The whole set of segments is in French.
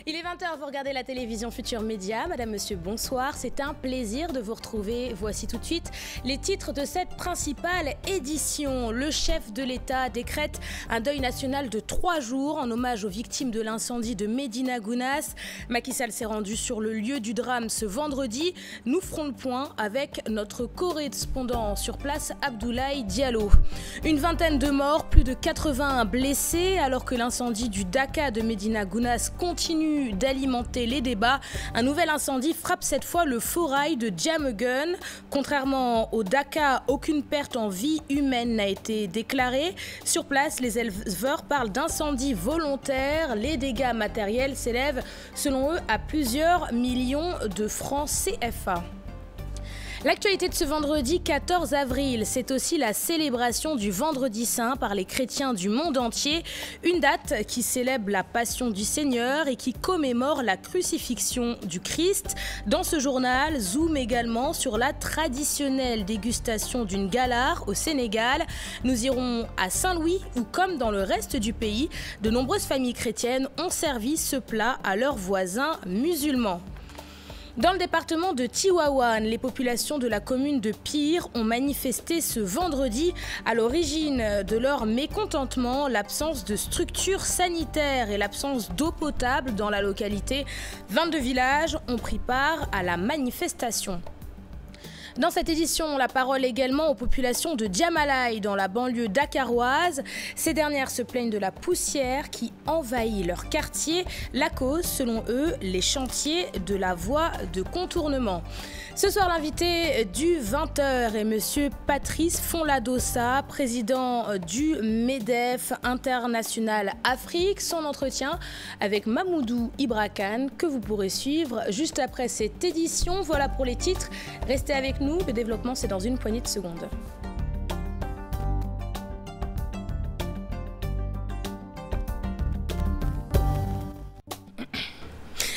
Il est 20h, vous regardez la télévision Futur Média. Madame, monsieur, bonsoir. C'est un plaisir de vous retrouver. Voici tout de suite les titres de cette principale édition. Le chef de l'État décrète un deuil national de 3 jours en hommage aux victimes de l'incendie de Médina Gounass. Macky Sall s'est rendu sur le lieu du drame ce vendredi. Nous ferons le point avec notre correspondant sur place, Abdoulaye Diallo. Une vingtaine de morts, plus de 80 blessés, alors que l'incendie du Daka de Médina Gounass continue d'alimenter les débats. Un nouvel incendie frappe cette fois le forail de Djamegun. Contrairement au Daka, aucune perte en vie humaine n'a été déclarée. Sur place, les éleveurs parlent d'incendie volontaire. Les dégâts matériels s'élèvent, selon eux, à plusieurs millions de francs CFA. L'actualité de ce vendredi 14 avril, c'est aussi la célébration du Vendredi Saint par les chrétiens du monde entier. Une date qui célèbre la passion du Seigneur et qui commémore la crucifixion du Christ. Dans ce journal, zoom également sur la traditionnelle dégustation d'une galare au Sénégal. Nous irons à Saint-Louis où, comme dans le reste du pays, de nombreuses familles chrétiennes ont servi ce plat à leurs voisins musulmans. Dans le département de Tivaouane, les populations de la commune de Pire ont manifesté ce vendredi. À l'origine de leur mécontentement, l'absence de structures sanitaires et l'absence d'eau potable dans la localité. 22 villages ont pris part à la manifestation. Dans cette édition, la parole également aux populations de Djamalaï dans la banlieue dakaroise. Ces dernières se plaignent de la poussière qui envahit leur quartier. La cause, selon eux, les chantiers de la voie de contournement. Ce soir, l'invité du 20h est monsieur Patrice Fonladossa, président du MEDEF International Afrique. Son entretien avec Mamoudou Ibra Kane que vous pourrez suivre juste après cette édition. Voilà pour les titres. Restez avec nous. Le développement, c'est dans une poignée de secondes.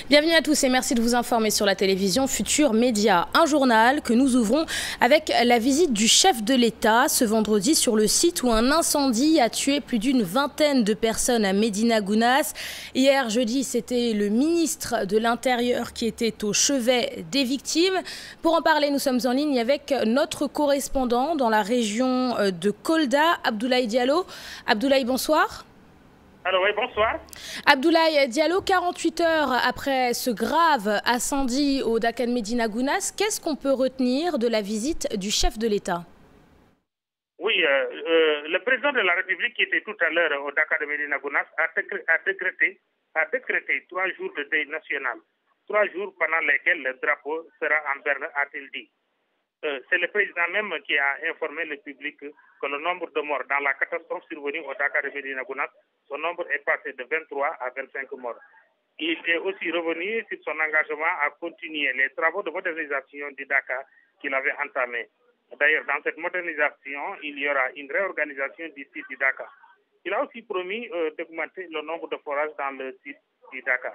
Bienvenue à tous et merci de vous informer sur la télévision Futur Média. Un journal que nous ouvrons avec la visite du chef de l'État ce vendredi sur le site où un incendie a tué plus d'une vingtaine de personnes à Médina Gounass. Hier jeudi, c'était le ministre de l'Intérieur qui était au chevet des victimes. Pour en parler, nous sommes en ligne avec notre correspondant dans la région de Kolda, Abdoulaye Diallo. Abdoulaye, bonsoir. Alors oui, bonsoir. Abdoulaye Diallo, 48 heures après ce grave incendie au Daka de Médina Gounass, qu'est-ce qu'on peut retenir de la visite du chef de l'État? Oui, le président de la République qui était tout à l'heure au Daka de Médina Gounass a décrété 3 jours de deuil national. 3 jours pendant lesquels le drapeau sera en berne, a-t-il dit. C'est le président même qui a informé le public que le nombre de morts dans la catastrophe survenue au Daka de Médina Gounass, son nombre est passé de 23 à 25 morts. Il est aussi revenu sur son engagement à continuer les travaux de modernisation du Daka qu'il avait entamés. D'ailleurs, dans cette modernisation, il y aura une réorganisation du site du Daka. Il a aussi promis d'augmenter le nombre de forages dans le site du Daka.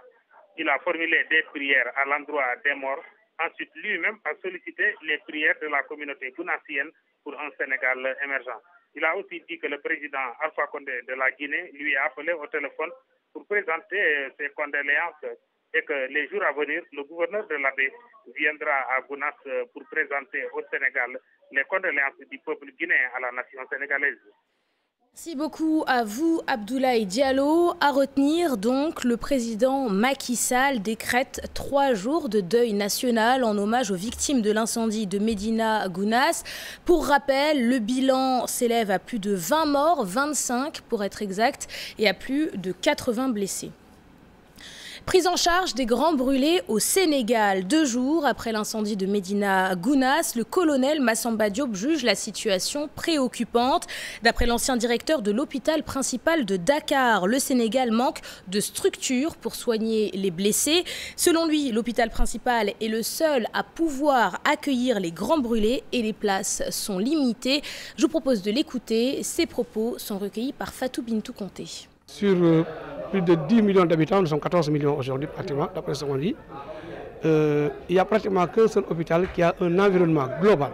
Il a formulé des prières à l'endroit des morts. Ensuite, lui-même a sollicité les prières de la communauté gounassienne pour un Sénégal émergent. Il a aussi dit que le président Alpha Condé de la Guinée lui a appelé au téléphone pour présenter ses condoléances et que les jours à venir, le gouverneur de l'Abbé viendra à Gounass pour présenter au Sénégal les condoléances du peuple guinéen à la nation sénégalaise. Merci beaucoup à vous, Abdoulaye Diallo. À retenir donc, le président Macky Sall décrète 3 jours de deuil national en hommage aux victimes de l'incendie de Médina Gounass. Pour rappel, le bilan s'élève à plus de 20 morts, 25 pour être exact, et à plus de 80 blessés. Prise en charge des grands brûlés au Sénégal. 2 jours après l'incendie de Médina Gounass, le colonel Massamba Diop juge la situation préoccupante. D'après l'ancien directeur de l'hôpital principal de Dakar, le Sénégal manque de structures pour soigner les blessés. Selon lui, l'hôpital principal est le seul à pouvoir accueillir les grands brûlés et les places sont limitées. Je vous propose de l'écouter. Ces propos sont recueillis par Fatou Bintou Conté. Sur plus de 10 millions d'habitants, nous sommes 14 millions aujourd'hui pratiquement, d'après ce qu'on dit. Il n'y a pratiquement qu'un seul hôpital qui a un environnement global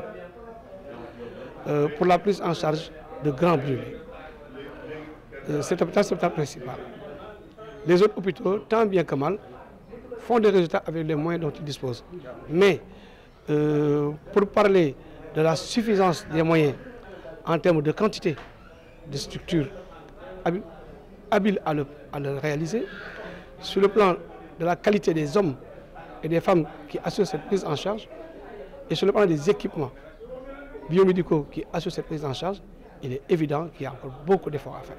pour la prise en charge de grands brûlés. Cet hôpital, c'est l'hôpital principal. Les autres hôpitaux, tant bien que mal, font des résultats avec les moyens dont ils disposent. Mais pour parler de la suffisance des moyens en termes de quantité, de structures habiles à le réaliser, sur le plan de la qualité des hommes et des femmes qui assurent cette prise en charge, et sur le plan des équipements biomédicaux qui assurent cette prise en charge, il est évident qu'il y a encore beaucoup d'efforts à faire.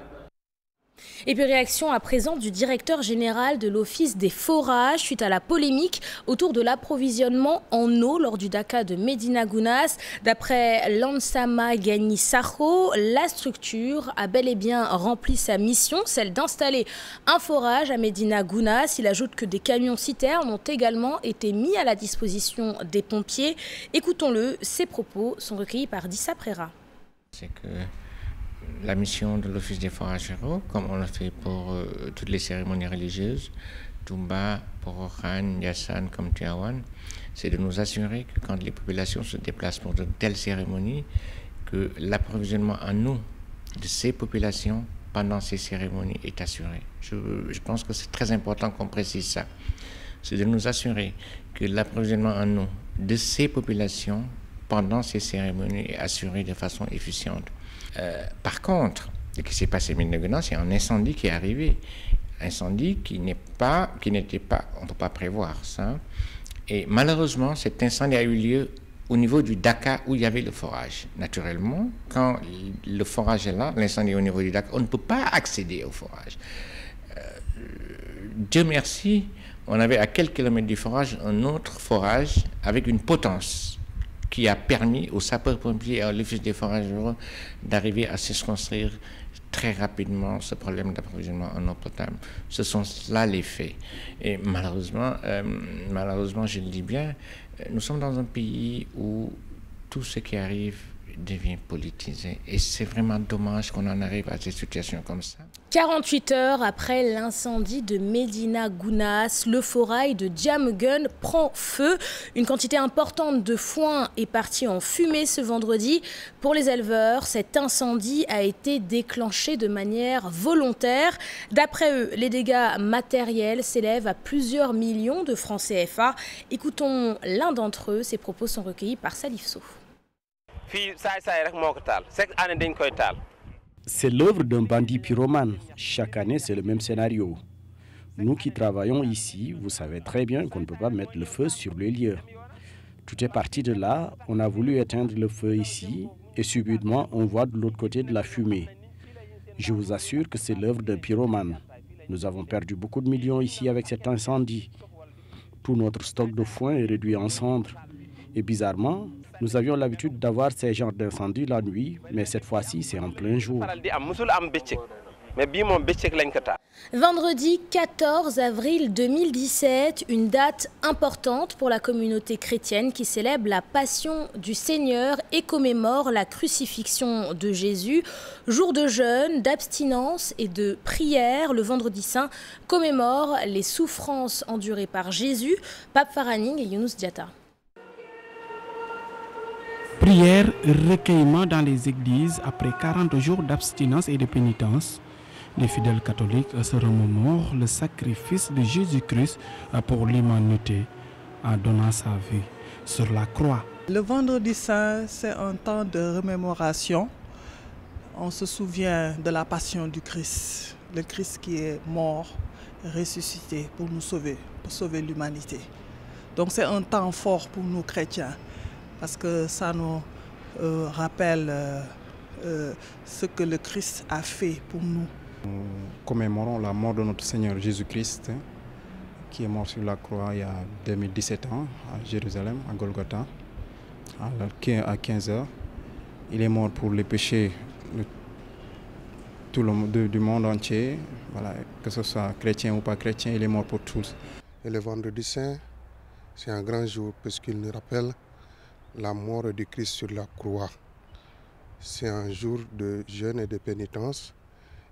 Et puis réaction à présent du directeur général de l'Office des forages suite à la polémique autour de l'approvisionnement en eau lors du Dakar de Médina Gounass. D'après Lansama Gagny Sakho, la structure a bel et bien rempli sa mission, celle d'installer un forage à Médina Gounass. Il ajoute que des camions-citernes ont également été mis à la disposition des pompiers. Écoutons-le, ses propos sont recueillis par Dissa Prera. C'est que la mission de l'Office des forages ruraux, comme on le fait pour toutes les cérémonies religieuses, Toumba, Porokhane, Yassane, comme Tiawan, c'est de nous assurer que quand les populations se déplacent pour de telles cérémonies, que l'approvisionnement en eau de ces populations pendant ces cérémonies est assuré. Je pense que c'est très important qu'on précise ça. C'est de nous assurer que l'approvisionnement en eau de ces populations pendant ces cérémonies est assuré de façon efficiente. Par contre, ce qui s'est passé à Médina Gounass, c'est un incendie qui est arrivé. Incendie qui n'était pas, on ne peut pas prévoir ça. Et malheureusement, cet incendie a eu lieu au niveau du Dakar où il y avait le forage. Naturellement, quand le forage est là, l'incendie est au niveau du Dakar, on ne peut pas accéder au forage. Dieu merci, on avait à quelques kilomètres du forage un autre forage avec une potence qui a permis aux sapeurs-pompiers et à l'Office des forages ruraux d'arriver à circonscrire très rapidement ce problème d'approvisionnement en eau potable. Ce sont là les faits. Et malheureusement, je le dis bien, nous sommes dans un pays où tout ce qui arrive devient politisé. Et c'est vraiment dommage qu'on en arrive à des situations comme ça. 48 heures après l'incendie de Médina Gounass, le forail de Diamegun prend feu. Une quantité importante de foin est partie en fumée ce vendredi. Pour les éleveurs, cet incendie a été déclenché de manière volontaire. D'après eux, les dégâts matériels s'élèvent à plusieurs millions de francs CFA. Écoutons l'un d'entre eux. Ses propos sont recueillis par Salif Sow. C'est l'œuvre d'un bandit pyromane. Chaque année, c'est le même scénario. Nous qui travaillons ici, vous savez très bien qu'on ne peut pas mettre le feu sur les lieux. Tout est parti de là, on a voulu éteindre le feu ici et subitement, on voit de l'autre côté de la fumée. Je vous assure que c'est l'œuvre d'un pyromane. Nous avons perdu beaucoup de millions ici avec cet incendie. Tout notre stock de foin est réduit en cendres. Et bizarrement, nous avions l'habitude d'avoir ces genres d'incendies la nuit, mais cette fois-ci, c'est en plein jour. Vendredi 14 avril 2017, une date importante pour la communauté chrétienne qui célèbre la Passion du Seigneur et commémore la crucifixion de Jésus. Jour de jeûne, d'abstinence et de prière, le vendredi saint commémore les souffrances endurées par Jésus. Pape Faraning et Younous Diatta. Prière, recueillement dans les églises après 40 jours d'abstinence et de pénitence. Les fidèles catholiques se remémorent le sacrifice de Jésus-Christ pour l'humanité en donnant sa vie sur la croix. Le vendredi saint, c'est un temps de remémoration. On se souvient de la passion du Christ, le Christ qui est mort, ressuscité pour nous sauver, pour sauver l'humanité. Donc c'est un temps fort pour nous chrétiens. Parce que ça nous rappelle ce que le Christ a fait pour nous. Nous commémorons la mort de notre Seigneur Jésus-Christ, qui est mort sur la croix il y a 2017 ans à Jérusalem, à Golgotha, à 15 heures. Il est mort pour les péchés du monde entier, voilà, que ce soit chrétien ou pas chrétien, il est mort pour tous. Et le vendredi saint, c'est un grand jour parce qu'il nous rappelle la mort du Christ sur la croix. C'est un jour de jeûne et de pénitence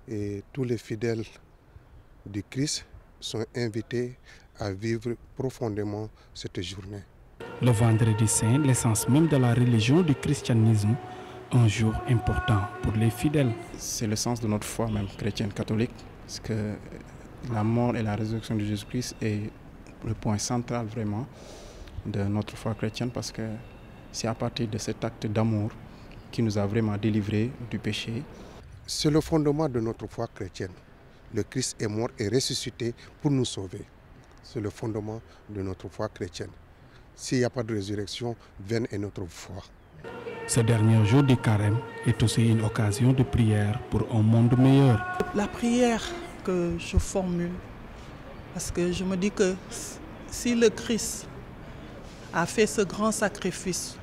et tous les fidèles du Christ sont invités à vivre profondément cette journée. Le vendredi saint, l'essence même de la religion du christianisme, un jour important pour les fidèles. C'est le sens de notre foi même chrétienne catholique, parce que la mort et la résurrection de Jésus-Christ est le point central vraiment de notre foi chrétienne, parce que c'est à partir de cet acte d'amour qui nous a vraiment délivrés du péché. C'est le fondement de notre foi chrétienne. Le Christ est mort et ressuscité pour nous sauver. C'est le fondement de notre foi chrétienne. S'il n'y a pas de résurrection, vaine est notre foi. Ce dernier jour du carême est aussi une occasion de prière pour un monde meilleur. La prière que je formule, parce que je me dis que si le Christ a fait ce grand sacrifice,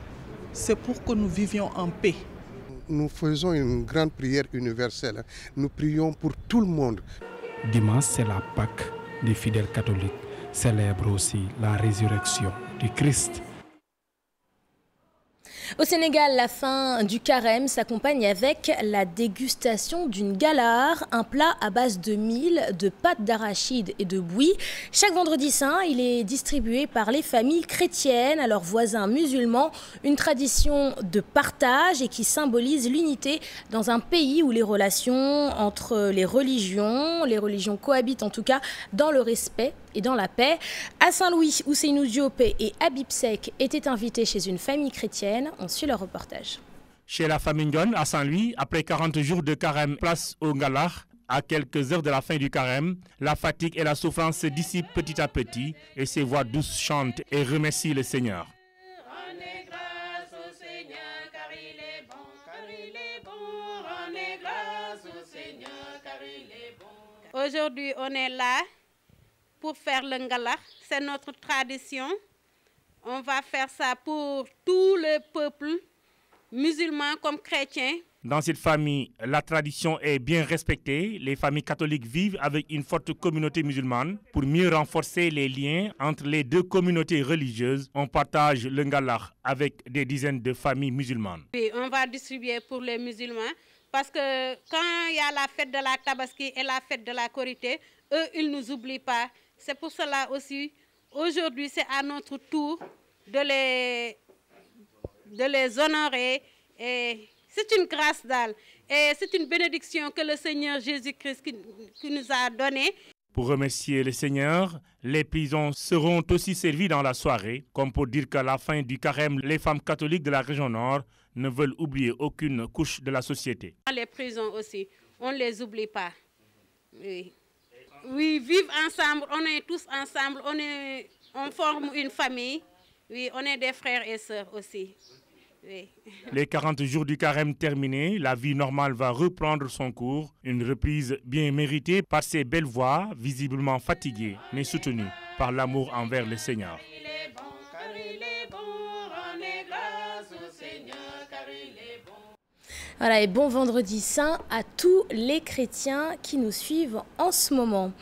c'est pour que nous vivions en paix. Nous faisons une grande prière universelle. Nous prions pour tout le monde. Dimanche, c'est la Pâque. Les fidèles catholiques célèbrent aussi la résurrection du Christ. Au Sénégal, la fin du carême s'accompagne avec la dégustation d'une galare, un plat à base de mil, de pâte d'arachide et de bouillie. Chaque vendredi saint, il est distribué par les familles chrétiennes à leurs voisins musulmans, une tradition de partage et qui symbolise l'unité dans un pays où les relations entre les religions cohabitent en tout cas dans le respect et dans la paix. À Saint-Louis, Ousseynou Diop et Habib Seck étaient invités chez une famille chrétienne. On suit leur reportage. Chez la famille Ndione, à Saint-Louis, après 40 jours de carême, place au Ngalar. À quelques heures de la fin du carême, la fatigue et la souffrance se dissipent petit à petit et ses voix douces chantent et remercient le Seigneur. Aujourd'hui, on est là pour faire le Ngalar. C'est notre tradition. On va faire ça pour tout le peuple, musulmans comme chrétiens. Dans cette famille, la tradition est bien respectée. Les familles catholiques vivent avec une forte communauté musulmane. Pour mieux renforcer les liens entre les deux communautés religieuses, on partage le Ngalar avec des dizaines de familles musulmanes. Oui, on va distribuer pour les musulmans parce que quand il y a la fête de la Tabaski et la fête de la Korité, eux, ils ne nous oublient pas. C'est pour cela aussi, aujourd'hui, c'est à notre tour de les honorer. Et c'est une grâce d'Allah et c'est une bénédiction que le Seigneur Jésus-Christ qui nous a donnée. Pour remercier le Seigneur, les prisons seront aussi servies dans la soirée, comme pour dire qu'à la fin du carême, les femmes catholiques de la région nord ne veulent oublier aucune couche de la société. Les prisons aussi, on ne les oublie pas. Oui. Oui, vivre ensemble, on est tous ensemble, on forme une famille. Oui, on est des frères et sœurs aussi. Oui. Les 40 jours du carême terminés, la vie normale va reprendre son cours. Une reprise bien méritée par ces belles voix, visiblement fatiguées, mais soutenues par l'amour envers le Seigneur. Voilà, et bon vendredi saint à tous les chrétiens qui nous suivent en ce moment.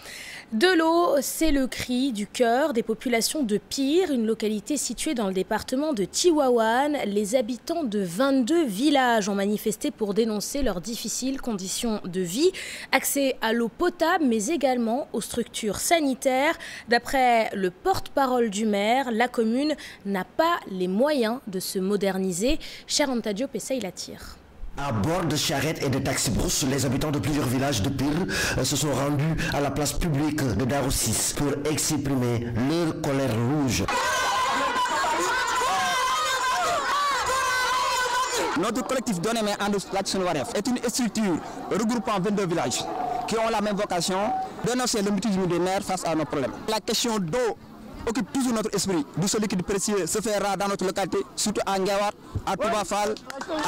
De l'eau, c'est le cri du cœur des populations de Pire, une localité située dans le département de Tivaouane. Les habitants de 22 villages ont manifesté pour dénoncer leurs difficiles conditions de vie, accès à l'eau potable, mais également aux structures sanitaires. D'après le porte-parole du maire, la commune n'a pas les moyens de se moderniser. Cher Anta Diop, essaye la tire. À bord de charrettes et de taxi-brousses, les habitants de plusieurs villages de Pire se sont rendus à la place publique de Darou 6 pour exprimer leur colère rouge. Notre collectif Donner Main Ànd Sunu Wareef est une structure regroupant 22 villages qui ont la même vocation, dénoncer le mutisme des maires face à nos problèmes. La question d'eau occupe toujours notre esprit. D'où ce liquide précieux se fait rare dans notre localité, surtout à Ngawar, à Toubafal,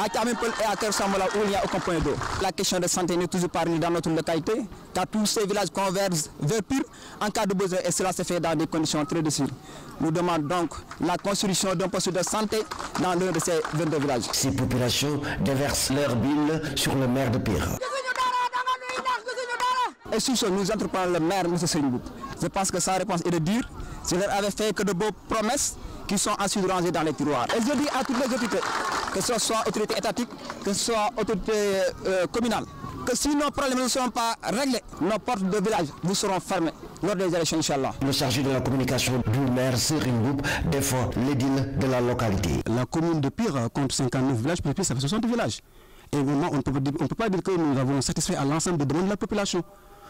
à Kamipel et à Kersamala où il n'y a aucun point d'eau. La question de santé n'est toujours pas réglée dans notre localité, car tous ces villages convergent vers Pire en cas de besoin et cela se fait dans des conditions très difficiles. Nous demandons donc la construction d'un poste de santé dans l'un de ces 22 villages. Ces populations déversent leur bile sur le maire de Pire. Et sur ce, nous entreprenons le maire, M. Serimbou. Je pense que sa réponse est de dire je leur avais fait que de beaux promesses qui sont ensuite rangées dans les tiroirs. Et je dis à toutes les autorités, que ce soit autorités étatiques, que ce soit autorités communales, que si nos problèmes ne seront pas réglés, nos portes de village vous seront fermées lors des élections, Inch'Allah. Le chargé de la communication du maire Serimbou défend l'édile de la localité. La commune de Pire compte 59 villages, plus ça fait 60 villages. Et vraiment, on ne peut pas dire que nous avons satisfait à l'ensemble des demandes de la population.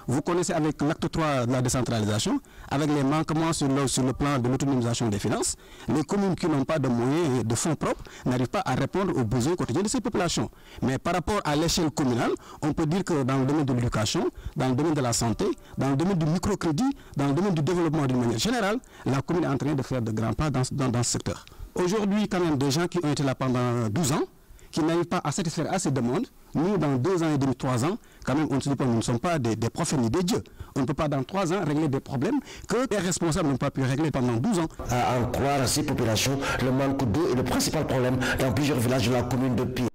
Vous connaissez avec l'acte 3 de la décentralisation, avec les manquements sur le plan de l'autonomisation des finances, les communes qui n'ont pas de moyens et de fonds propres n'arrivent pas à répondre aux besoins quotidiens de ces populations. Mais par rapport à l'échelle communale, on peut dire que dans le domaine de l'éducation, dans le domaine de la santé, dans le domaine du microcrédit, dans le domaine du développement d'une manière générale, la commune est en train de faire de grands pas dans ce secteur. Aujourd'hui, quand même, des gens qui ont été là pendant 12 ans, qui n'arrivent pas à satisfaire à ces demandes, nous, dans 2 ans et demi, 3 ans, quand même, on ne se dit pas, nous ne sommes pas des prophètes ni des dieux. On ne peut pas, dans 3 ans, régler des problèmes que les responsables n'ont pas pu régler pendant 12 ans. À en croire à ces populations, le manque d'eau est le principal problème dans plusieurs villages de la commune de Pire.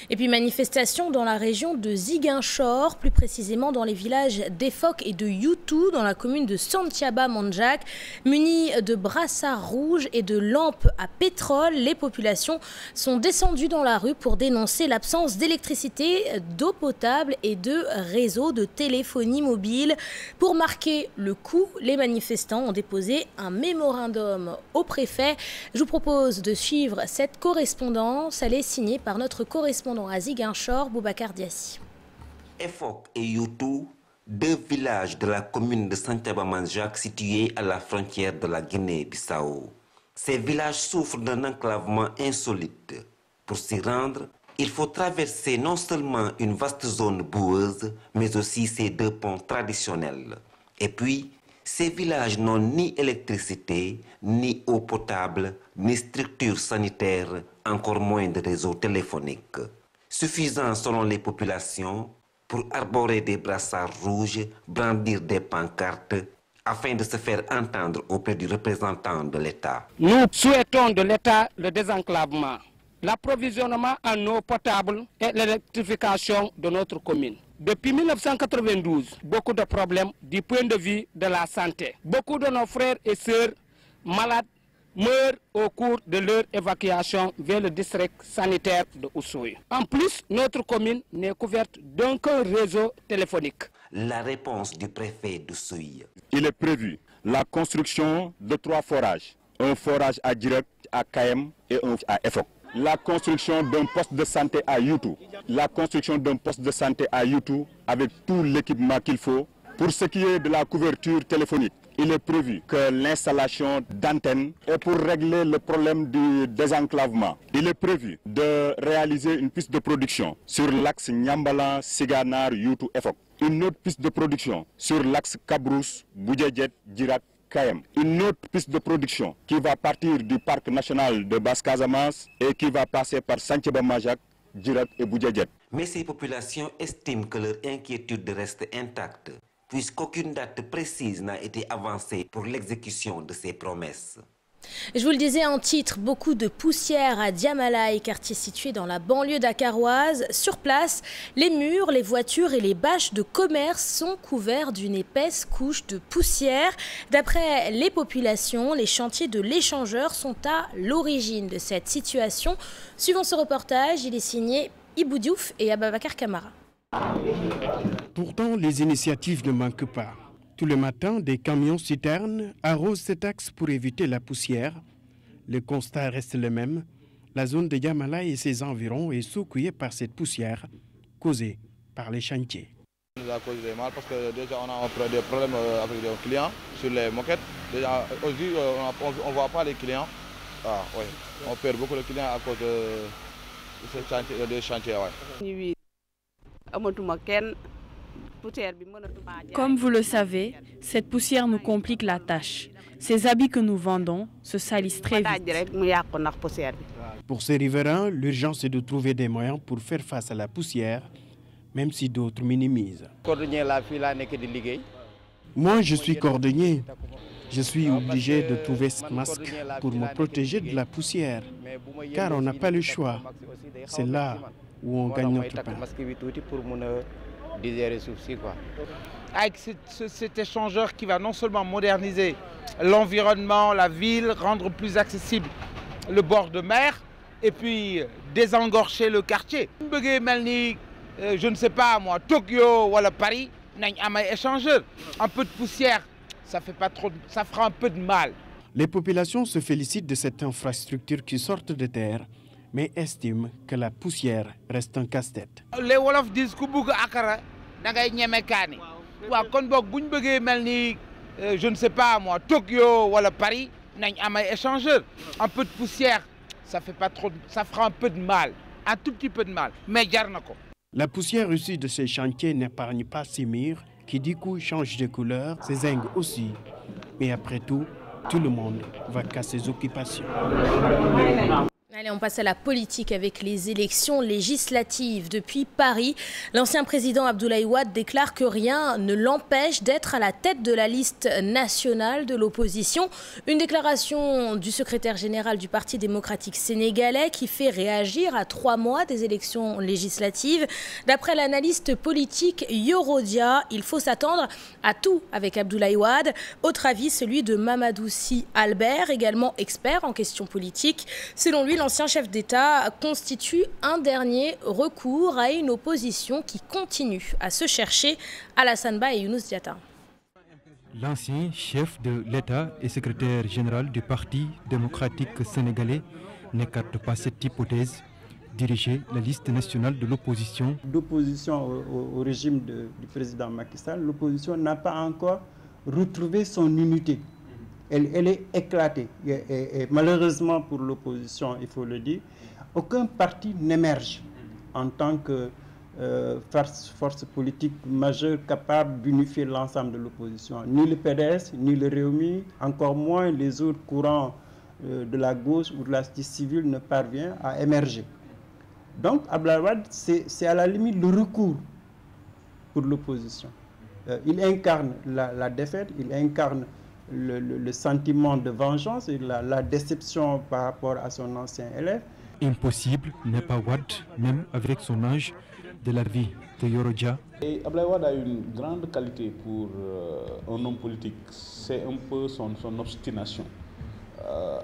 Et puis manifestation dans la région de Ziguinchor, plus précisément dans les villages d'Efok et de Youtou, dans la commune de Santhiaba-Manjak. Munis de brassards rouges et de lampes à pétrole, les populations sont descendues dans la rue pour dénoncer l'absence d'électricité, d'eau potable et de réseaux de téléphonie mobile. Pour marquer le coup, les manifestants ont déposé un mémorandum au préfet. Je vous propose de suivre cette correspondance. Elle est signée par notre correspondant à Ziguinchor, Boubacar Diassi. Efok et Youtou, 2 villages de la commune de Santhiaba-Manjak situés à la frontière de la Guinée-Bissau. Ces villages souffrent d'un enclavement insolite. Pour s'y rendre, il faut traverser non seulement une vaste zone boueuse, mais aussi ces 2 ponts traditionnels. Et puis, ces villages n'ont ni électricité, ni eau potable, ni structure sanitaire, encore moins de réseau téléphonique. Suffisant selon les populations pour arborer des brassards rouges, brandir des pancartes, afin de se faire entendre auprès du représentant de l'État. Nous souhaitons de l'État le désenclavement, l'approvisionnement en eau potable et l'électrification de notre commune. Depuis 1992, beaucoup de problèmes du point de vue de la santé. Beaucoup de nos frères et sœurs malades meurent au cours de leur évacuation vers le district sanitaire de Oussouye. En plus, notre commune n'est couverte d'aucun réseau téléphonique. La réponse du préfet d'Oussouye. Il est prévu la construction de 3 forages. Un forage à Direct, à KM et un à Efok. La construction d'un poste de santé à Youtou. La construction d'un poste de santé à Youtou avec tout l'équipement qu'il faut. Pour ce qui est de la couverture téléphonique, il est prévu que l'installation d'antennes est pour régler le problème du désenclavement. Il est prévu de réaliser une piste de production sur l'axe Nyambala, Siganar, Youtou, Efok. Une autre piste de production sur l'axe Kabrous, Boudjedjet, Djirak, KM. Une autre piste de production qui va partir du parc national de Basse-Casamance et qui va passer par Santhiaba-Manjak, Djirak et Boudjedjet. Mais ces populations estiment que leur inquiétude reste intacte, puisqu'aucune date précise n'a été avancée pour l'exécution de ces promesses. Je vous le disais en titre, beaucoup de poussière à Diamalaye, quartier situé dans la banlieue dakaroise. Sur place, les murs, les voitures et les bâches de commerce sont couverts d'une épaisse couche de poussière. D'après les populations, les chantiers de l'échangeur sont à l'origine de cette situation. Suivant ce reportage, il est signé Ibou Diouf et Ababakar Kamara. Pourtant, les initiatives ne manquent pas. Tout le matin, des camions-citernes arrosent cet axe pour éviter la poussière. Le constat reste le même. La zone de Diamalaye et ses environs est secouée par cette poussière causée par les chantiers. Ça nous a causé mal parce que déjà on a des problèmes avec les clients sur les moquettes. Déjà aujourd'hui on ne voit pas les clients. Ah, oui. On perd beaucoup de clients à cause de ces chantiers. Ouais. Comme vous le savez, cette poussière nous complique la tâche. Ces habits que nous vendons se salissent très vite. Pour ces riverains, l'urgence est de trouver des moyens pour faire face à la poussière, même si d'autres minimisent. Moi, je suis cordonnier. Je suis obligé de trouver ce masque pour me protéger de la poussière, car on n'a pas le choix. C'est là où on gagne notre pain. Avec cet échangeur qui va non seulement moderniser l'environnement, la ville, rendre plus accessible le bord de mer et puis désengorger le quartier. Je ne sais pas moi, Tokyo ou Paris, un échangeur. Un peu de poussière, ça fera un peu de mal. Les populations se félicitent de cette infrastructure qui sort de terre, mais estiment que la poussière reste un casse-tête. Les Wolofs disent que akara, dangay ñeme kaani. waaw kon boog bu ñu bëggee mel ni je ne sais pas moi Tokyo wala Paris nañ am ay échangeurs. Un peu de poussière ça fait pas trop, ça fera un peu de mal, un tout petit peu de mal, mais jar na ko. La poussière issue de ces chantiers n'épargne pas ces murs qui du coup changent de couleur, ces zincs aussi. Mais après tout le monde va qu'à ses occupations. Allez, on passe à la politique avec les élections législatives. Depuis Paris, l'ancien président Abdoulaye Wade déclare que rien ne l'empêche d'être à la tête de la liste nationale de l'opposition. Une déclaration du secrétaire général du Parti démocratique sénégalais qui fait réagir à 3 mois des élections législatives. D'après l'analyste politique Yorodia, il faut s'attendre à tout avec Abdoulaye Wade. Autre avis, celui de Mamadou Sy Albert, également expert en questions politiques. Selon lui, l'ancien chef d'État constitue un dernier recours à une opposition qui continue à se chercher. Alassane Ba et Younous Diatta. L'ancien chef de l'État et secrétaire général du Parti démocratique sénégalais n'écarte pas cette hypothèse. Diriger la liste nationale de l'opposition. D'opposition au régime du président Macky Sall, l'opposition n'a pas encore retrouvé son unité. Elle est éclatée. Et malheureusement pour l'opposition, il faut le dire, aucun parti n'émerge en tant que force politique majeure capable d'unifier l'ensemble de l'opposition. Ni le PDS, ni le Rewmi, encore moins les autres courants de la gauche ou de la société civile ne parviennent à émerger. Donc Abdoulaye Wade, c'est à la limite le recours pour l'opposition. Il incarne la défaite, il incarne le sentiment de vengeance et la déception par rapport à son ancien élève. Impossible n'est pas Wade, même avec son âge, de la vie de Yorodia. Abdoulaye Wade a une grande qualité pour un homme politique, c'est un peu son obstination.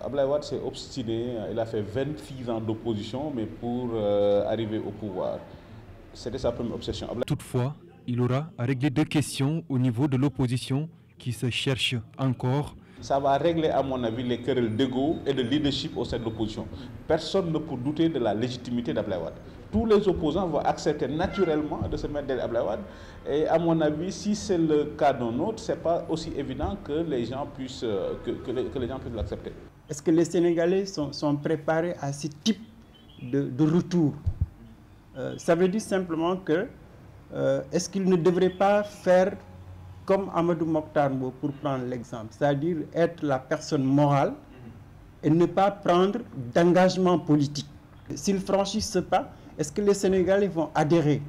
Abdoulaye Wade s'est obstiné, il a fait 26 ans d'opposition, mais pour arriver au pouvoir, c'était sa première obsession. Toutefois, il aura à régler 2 questions au niveau de l'opposition qui se cherche encore. Ça va régler, à mon avis, les querelles d'ego et de leadership au sein de l'opposition. Personne ne peut douter de la légitimité d'Abdoulaye Wade. Tous les opposants vont accepter naturellement de se mettre derrière Abdoulaye Wade. Et à mon avis, si c'est le cas d'un autre, ce n'est pas aussi évident que les gens puissent l'accepter. Est-ce que les Sénégalais sont préparés à ce type de retour? Ça veut dire simplement que est-ce qu'ils ne devraient pas faire comme Amadou Mokhtar Mbow, pour prendre l'exemple, c'est-à-dire être la personne morale et ne pas prendre d'engagement politique. S'ils franchissent ce pas, est-ce que les Sénégalais vont adhérer?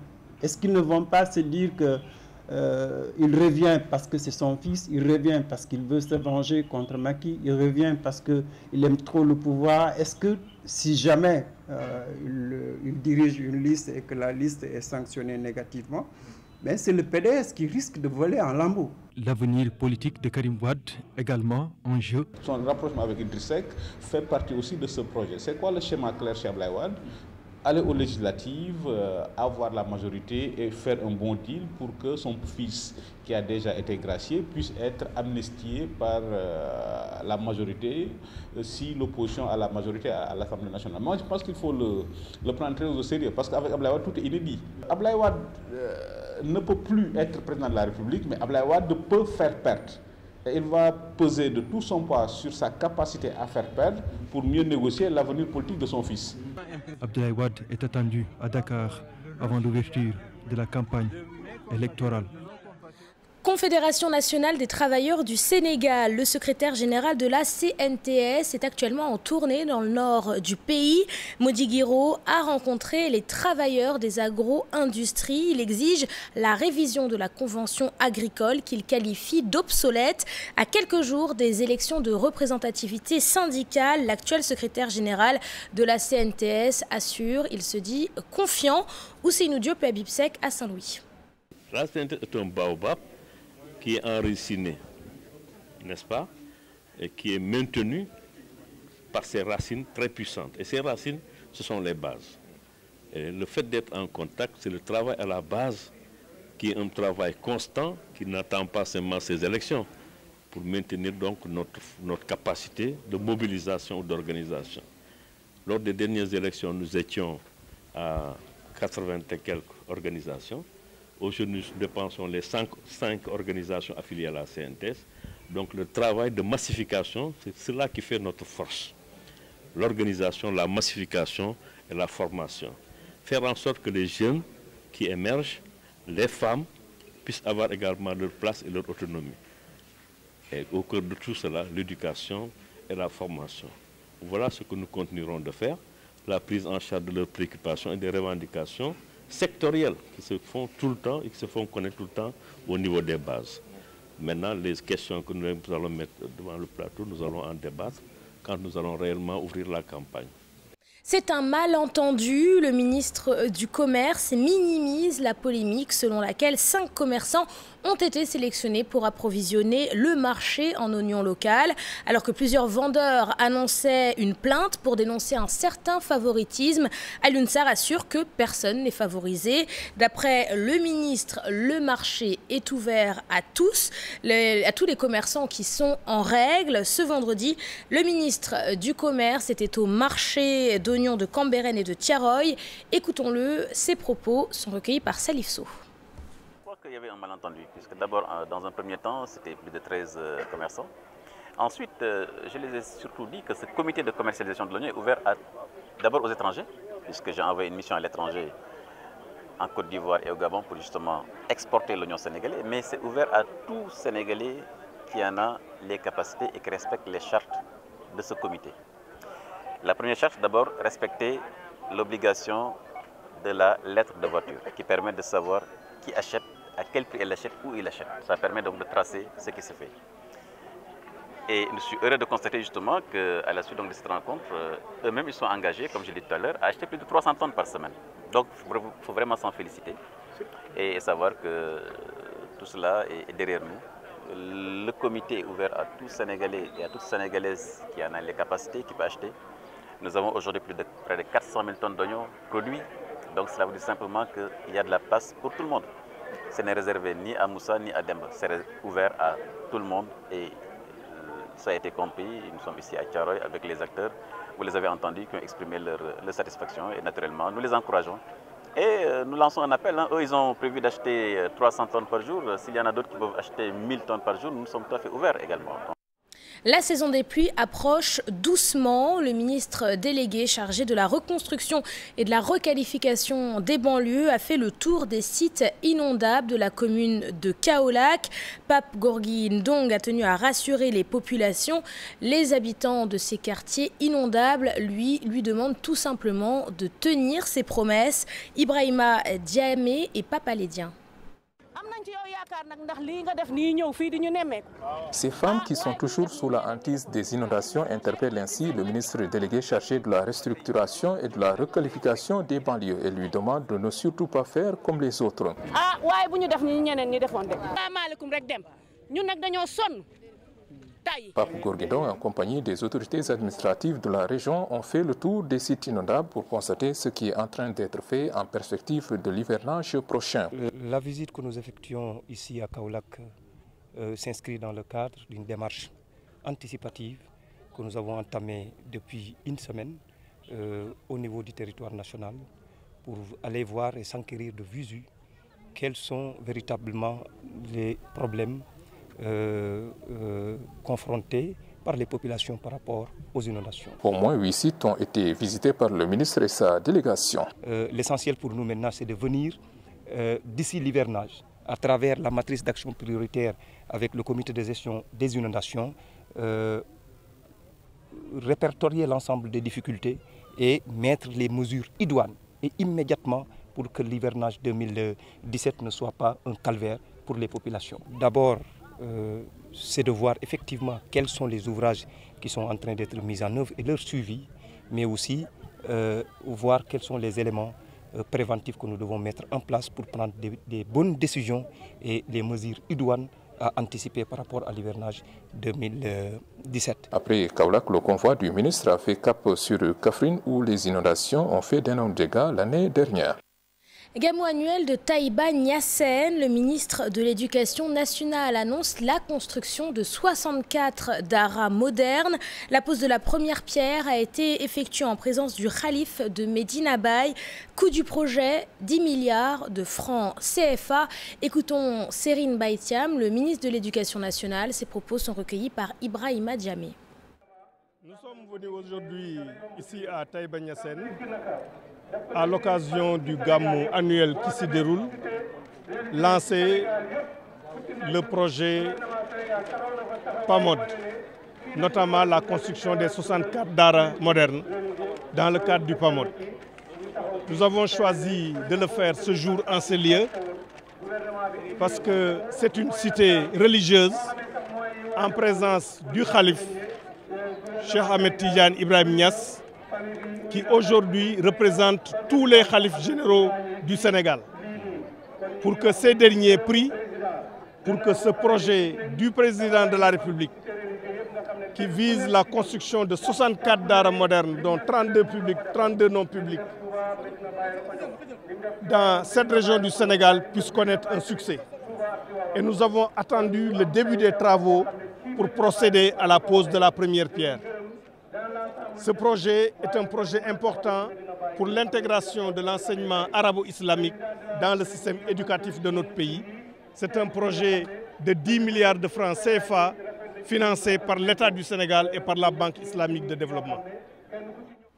Est-ce qu'ils ne vont pas se dire qu'il revient parce que c'est son fils, il revient parce qu'il veut se venger contre Macky, il revient parce qu'il aime trop le pouvoir? Est-ce que si jamais il dirige une liste et que la liste est sanctionnée négativement, mais c'est le PDS qui risque de voler en lambeaux. L'avenir politique de Karim Wade également en jeu. Son rapprochement avec Idriss Seck fait partie aussi de ce projet. C'est quoi le schéma clair chez Abdoulaye Wade? Aller aux législatives, avoir la majorité et faire un bon deal pour que son fils, qui a déjà été gracié, puisse être amnistié par la majorité si l'opposition a la majorité à l'Assemblée nationale. Moi, je pense qu'il faut le prendre très au sérieux parce qu'avec Abdoulaye Wade, tout est inédit. Abdoulaye Wade ne peut plus être président de la République, mais Abdoulaye Wade peut faire perdre. Et il va peser de tout son poids sur sa capacité à faire perdre pour mieux négocier l'avenir politique de son fils. Abdoulaye Wade est attendu à Dakar avant l'ouverture de la campagne électorale. Confédération nationale des travailleurs du Sénégal. Le secrétaire général de la CNTS est actuellement en tournée dans le nord du pays. Mody Guiro a rencontré les travailleurs des agro-industries. Il exige la révision de la convention agricole qu'il qualifie d'obsolète. À quelques jours des élections de représentativité syndicale, l'actuel secrétaire général de la CNTS assure, il se dit confiant. Ousseynou Diop et Habib Seck à Saint-Louis. La CNTS est un baobab qui est enraciné, n'est-ce pas, et qui est maintenu par ses racines très puissantes. Et ces racines, ce sont les bases. Et le fait d'être en contact, c'est le travail à la base, qui est un travail constant, qui n'attend pas seulement ces élections, pour maintenir donc notre capacité de mobilisation ou d'organisation. Lors des dernières élections, nous étions à 80 et quelques organisations. Aujourd'hui, nous dépensons les 5 organisations affiliées à la CNTS. Donc le travail de massification, c'est cela qui fait notre force. L'organisation, la massification et la formation. Faire en sorte que les jeunes qui émergent, les femmes, puissent avoir également leur place et leur autonomie. Et au cœur de tout cela, l'éducation et la formation. Voilà ce que nous continuerons de faire, la prise en charge de leurs préoccupations et des revendications sectorielles qui se font tout le temps et qui se font connaître tout le temps au niveau des bases. Maintenant, les questions que nous allons mettre devant le plateau, nous allons en débattre quand nous allons réellement ouvrir la campagne. C'est un malentendu. Le ministre du Commerce minimise la polémique selon laquelle 5 commerçants ont été sélectionnés pour approvisionner le marché en oignons locaux, alors que plusieurs vendeurs annonçaient une plainte pour dénoncer un certain favoritisme. Alioune Sarr assure que personne n'est favorisé. D'après le ministre, le marché est ouvert à tous les commerçants qui sont en règle. Ce vendredi, le ministre du Commerce était au marché d'oignons de Cambérène et de Tiaroy. Écoutons-le, ses propos sont recueillis par Salif Sow. Il y avait un malentendu, puisque d'abord, dans un premier temps, c'était plus de 13 commerçants. Ensuite, je les ai surtout dit que ce comité de commercialisation de l'oignon est ouvert d'abord aux étrangers, puisque j'ai envoyé une mission à l'étranger, en Côte d'Ivoire et au Gabon, pour justement exporter l'oignon sénégalais, mais c'est ouvert à tout Sénégalais qui en a les capacités et qui respecte les chartes de ce comité. La première charte, d'abord, respecter l'obligation de la lettre de voiture, qui permet de savoir qui achète, à quel prix elle achète, où il achète. Ça permet donc de tracer ce qui se fait. Et je suis heureux de constater justement qu'à la suite de cette rencontre, eux-mêmes ils sont engagés, comme je l'ai dit tout à l'heure, à acheter plus de 300 tonnes par semaine. Donc il faut vraiment s'en féliciter et savoir que tout cela est derrière nous. Le comité est ouvert à tout Sénégalais et à toute Sénégalaise qui en a les capacités, qui peut acheter. Nous avons aujourd'hui près de 400 000 tonnes d'oignons produits. Donc cela veut dire simplement qu'il y a de la place pour tout le monde. Ce n'est réservé ni à Moussa ni à Demba. C'est ouvert à tout le monde et ça a été compris. Nous sommes ici à Tiaroy avec les acteurs. Vous les avez entendus qui ont exprimé leur satisfaction et naturellement nous les encourageons. Et nous lançons un appel. Eux, ils ont prévu d'acheter 300 tonnes par jour. S'il y en a d'autres qui peuvent acheter 1000 tonnes par jour, nous sommes tout à fait ouverts également. La saison des pluies approche doucement. Le ministre délégué chargé de la reconstruction et de la requalification des banlieues a fait le tour des sites inondables de la commune de Kaolack. Pape Gorgui Ndong a tenu à rassurer les populations. Les habitants de ces quartiers inondables lui demandent tout simplement de tenir ses promesses. Ibrahima Diamé et Pape Alédien. Ces femmes qui sont toujours sous la hantise des inondations interpellent ainsi le ministre délégué chargé de la restructuration et de la requalification des banlieues et lui demandent de ne surtout pas faire comme les autres. Pape Gorgui Ndong, en compagnie des autorités administratives de la région, ont fait le tour des sites inondables pour constater ce qui est en train d'être fait en perspective de l'hivernage prochain. La visite que nous effectuons ici à Kaolack s'inscrit dans le cadre d'une démarche anticipative que nous avons entamée depuis une semaine au niveau du territoire national pour aller voir et s'enquérir de visu quels sont véritablement les problèmes confrontés par les populations par rapport aux inondations. Au moins 8 sites ont été visités par le ministre et sa délégation. L'essentiel pour nous maintenant, c'est de venir d'ici l'hivernage, à travers la matrice d'action prioritaire avec le comité de gestion des inondations, répertorier l'ensemble des difficultés et mettre les mesures idoines et immédiatement pour que l'hivernage 2017 ne soit pas un calvaire pour les populations. D'abord, c'est de voir effectivement quels sont les ouvrages qui sont en train d'être mis en œuvre et leur suivi, mais aussi voir quels sont les éléments préventifs que nous devons mettre en place pour prendre des bonnes décisions et les mesures idoines à anticiper par rapport à l'hivernage 2017. Après Kaolack, le convoi du ministre a fait cap sur Kaffrine où les inondations ont fait d'énormes dégâts l'année dernière. Gamou annuel de Taïba Niassène, le ministre de l'Éducation nationale annonce la construction de 64 daras modernes. La pose de la première pierre a été effectuée en présence du khalife de Médina Baye. Coût du projet, 10 milliards de francs CFA. Écoutons Serine Baïtiam, le ministre de l'Éducation nationale. Ses propos sont recueillis par Ibrahima Diamé. Nous sommes venus aujourd'hui ici à Taïba Niassène à l'occasion du Gamou annuel qui s'y déroule, lancer le projet PAMOD, notamment la construction des 64 daras modernes dans le cadre du PAMOD. Nous avons choisi de le faire ce jour en ce lieu parce que c'est une cité religieuse en présence du khalife Cheikh Ahmed Tidiane Ibrahim Niass, qui aujourd'hui représente tous les khalifes généraux du Sénégal, pour que ces derniers prient, pour que ce projet du président de la République, qui vise la construction de 64 daras modernes, dont 32 publics, 32 non publics, dans cette région du Sénégal, puisse connaître un succès. Et nous avons attendu le début des travaux pour procéder à la pose de la première pierre. Ce projet est un projet important pour l'intégration de l'enseignement arabo-islamique dans le système éducatif de notre pays. C'est un projet de 10 milliards de francs CFA financé par l'État du Sénégal et par la Banque islamique de développement.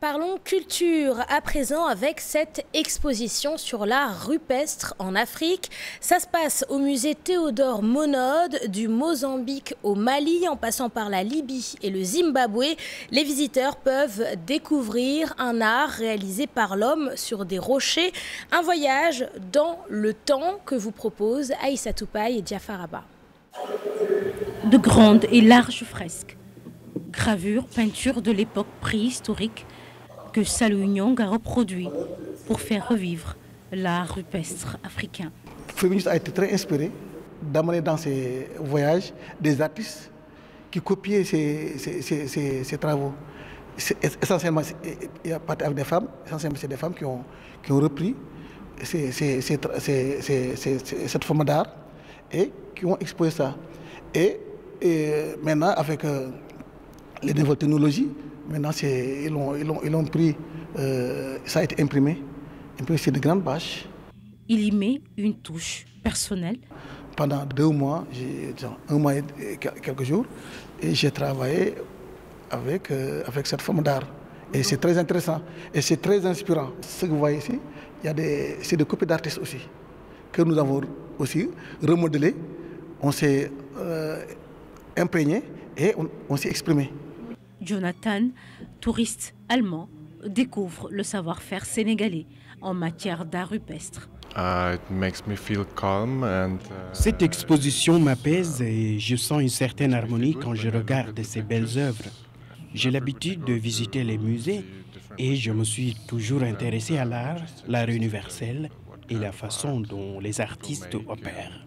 Parlons culture à présent avec cette exposition sur l'art rupestre en Afrique. Ça se passe au musée Théodore Monod, du Mozambique au Mali, en passant par la Libye et le Zimbabwe. Les visiteurs peuvent découvrir un art réalisé par l'homme sur des rochers. Un voyage dans le temps que vous proposent Aïssa Toupaï et Diafaraba. De grandes et larges fresques, gravures, peintures de l'époque préhistorique, que Salou Nyong a reproduit pour faire revivre l'art rupestre africain. Le Premier ministre a été très inspiré d'amener dans ses voyages des artistes qui copiaient ses travaux. Essentiellement, il y a parti avec des femmes, essentiellement c'est des femmes qui ont repris cette forme d'art et qui ont exposé ça. Et maintenant, avec les nouvelles technologies, maintenant, ils l'ont pris, ça a été imprimé sur de grandes bâches. Il y met une touche personnelle. Pendant 2 mois, 1 mois et quelques jours, et j'ai travaillé avec cette forme d'art. Et c'est très intéressant et c'est très inspirant. Ce que vous voyez ici, c'est des copies d'artistes aussi, que nous avons aussi remodelé. On s'est imprégné et on s'est exprimé. Jonathan, touriste allemand, découvre le savoir-faire sénégalais en matière d'art rupestre. Cette exposition m'apaise et je sens une certaine harmonie quand je regarde ces belles œuvres. J'ai l'habitude de visiter les musées et je me suis toujours intéressé à l'art universel et la façon dont les artistes opèrent.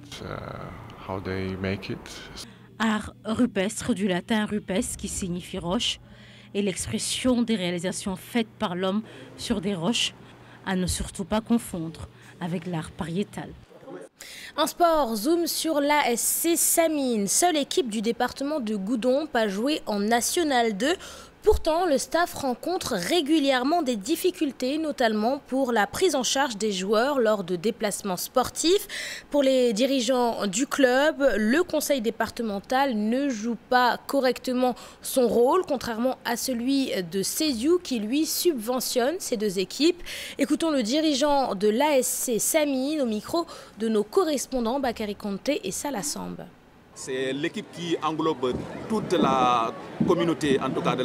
Art rupestre, du latin rupes qui signifie roche, et l'expression des réalisations faites par l'homme sur des roches, à ne surtout pas confondre avec l'art pariétal. En sport, zoom sur l'ASC Samine. Seule équipe du département de Goudomp a joué en National 2. Pourtant, le staff rencontre régulièrement des difficultés, notamment pour la prise en charge des joueurs lors de déplacements sportifs. Pour les dirigeants du club, le conseil départemental ne joue pas correctement son rôle, contrairement à celui de Céziou qui, lui, subventionne ces 2 équipes. Écoutons le dirigeant de l'ASC Samine au micro de nos correspondants Bakary Conté et Salah Samb. C'est l'équipe qui englobe toute la communauté, en tout cas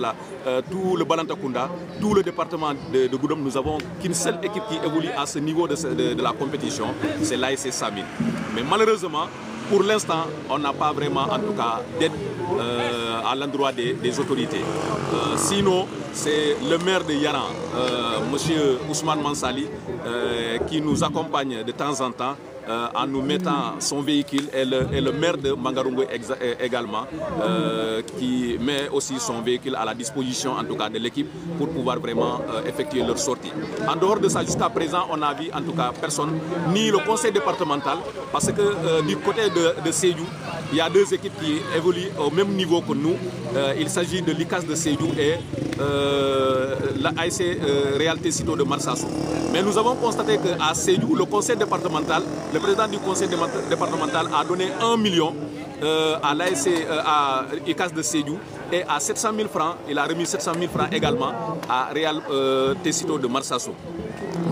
tout le Balantakunda, tout le département de Goudomp. Nous avons qu'une seule équipe qui évolue à ce niveau de la compétition, c'est l'ASC Samine. Mais malheureusement, pour l'instant, on n'a pas vraiment, en tout cas, d'aide à l'endroit des autorités. Sinon, c'est le maire de Yaran, M. Ousmane Mansali, qui nous accompagne de temps en temps en nous mettant son véhicule et le maire de Mangaroungo également qui met aussi son véhicule à la disposition en tout cas de l'équipe pour pouvoir vraiment effectuer leur sortie. En dehors de ça, jusqu'à présent, on n'a vu en tout cas personne, ni le conseil départemental, parce que du côté de Sédhiou, il y a deux équipes qui évoluent au même niveau que nous. Il s'agit de l'ICAS de Sédhiou et la ASC Réalité Cito de Marsassoum. Mais nous avons constaté qu'à Sédhiou, le conseil départemental, le président du conseil départemental a donné 1 million à l'ASC, à ICAS de Sédhiou, et à 700 000 francs, il a remis 700 000 francs également à Réalité Cito de Marsassoum.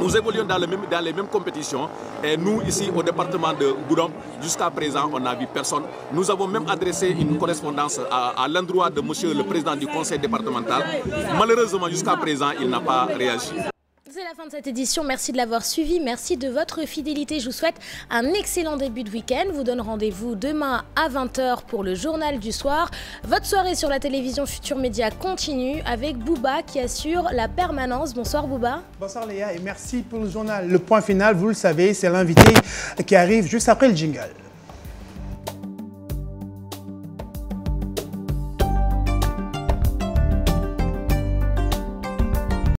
Nous évoluons dans les mêmes compétitions et nous ici au département de Goudomp, jusqu'à présent on n'a vu personne. Nous avons même adressé une correspondance à l'endroit de monsieur le président du conseil départemental. Malheureusement jusqu'à présent il n'a pas réagi. C'est la fin de cette édition, merci de l'avoir suivi, merci de votre fidélité. Je vous souhaite un excellent début de week-end. Je vous donne rendez-vous demain à 20h pour le journal du soir. Votre soirée sur la télévision Futur Média continue avec Bouba qui assure la permanence. Bonsoir Bouba. Bonsoir Léa et merci pour le journal. Le point final, vous le savez, c'est l'invité qui arrive juste après le jingle.